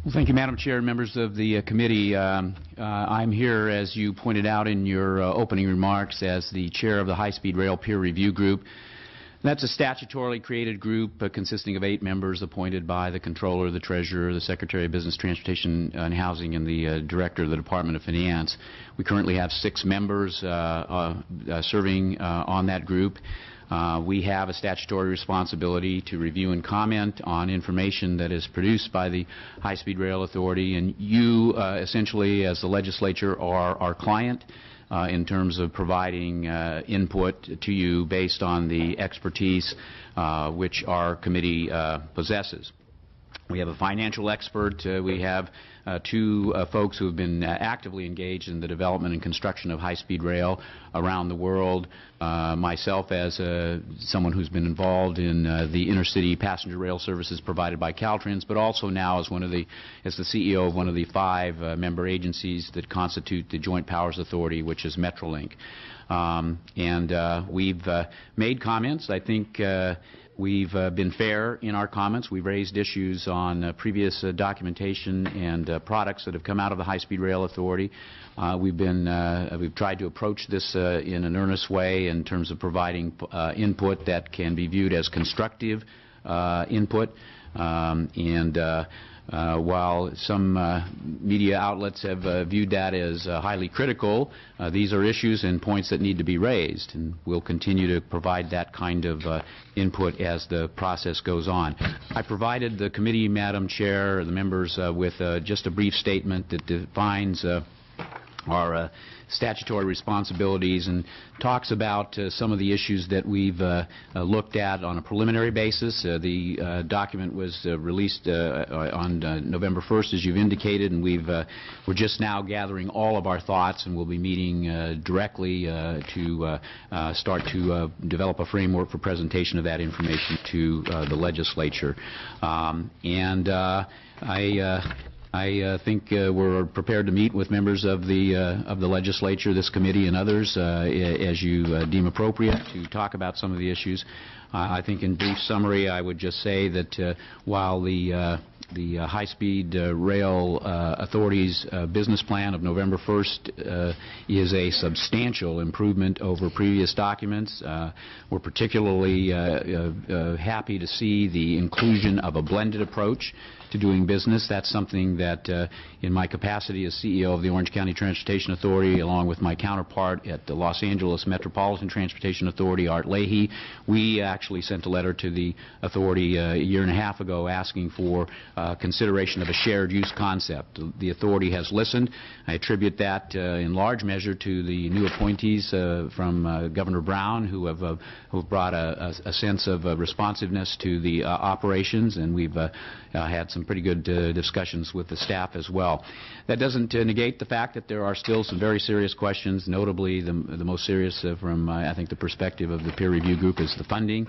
Well, thank you, Madam Chair and members of the committee. I'm here, as you pointed out in your opening remarks, as the chair of the High-Speed Rail Peer Review Group. That's a statutorily created group consisting of 8 members appointed by the Controller, the Treasurer, the Secretary of Business, Transportation and Housing, and the Director of the Department of Finance. We currently have 6 members serving on that group. We have a statutory responsibility to review and comment on information that is produced by the High-Speed Rail Authority, and you essentially, as the legislature, are our client in terms of providing input to you based on the expertise which our committee possesses. We have a financial expert. We have 2 folks who have been actively engaged in the development and construction of high-speed rail around the world. Myself, as someone who's been involved in the intercity passenger rail services provided by Caltrans, but also now as the CEO of one of the 5 member agencies that constitute the Joint Powers Authority, which is Metrolink. We've made comments. I think we've been fair in our comments. We've raised issues on previous documentation and products that have come out of the High-Speed Rail Authority. We've tried to approach this in an earnest way in terms of providing input that can be viewed as constructive input. While some media outlets have viewed that as highly critical, these are issues and points that need to be raised, and we'll continue to provide that kind of input as the process goes on. I provided the committee, Madam Chair, the members with just a brief statement that defines our statutory responsibilities and talks about some of the issues that we've looked at on a preliminary basis. The document was released on November 1st, as you've indicated, and we're just now gathering all of our thoughts, and we'll be meeting directly to start to develop a framework for presentation of that information to the legislature. I think we're prepared to meet with members of the legislature, this committee, and others as you deem appropriate to talk about some of the issues. I think in brief summary, I would just say that while the High-Speed Rail Authority's business plan of November 1st is a substantial improvement over previous documents. We're particularly happy to see the inclusion of a blended approach to doing business. That's something that in my capacity as CEO of the Orange County Transportation Authority, along with my counterpart at the Los Angeles Metropolitan Transportation Authority, Art Leahy, we actually sent a letter to the authority a year and a half ago asking for consideration of a shared use concept. The authority has listened. I attribute that in large measure to the new appointees from Governor Brown, who have brought a sense of responsiveness to the operations, and we've had some pretty good discussions with the staff as well. That doesn't negate the fact that there are still some very serious questions, notably the most serious from, I think, the perspective of the peer review group is the funding.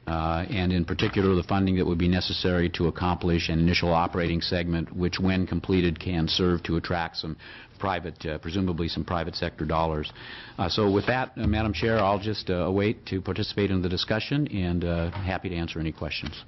And in particular the funding that would be necessary to accomplish an initial operating segment, which when completed can serve to attract some private, presumably some private sector dollars. So with that, Madam Chair, I'll just await to participate in the discussion and happy to answer any questions.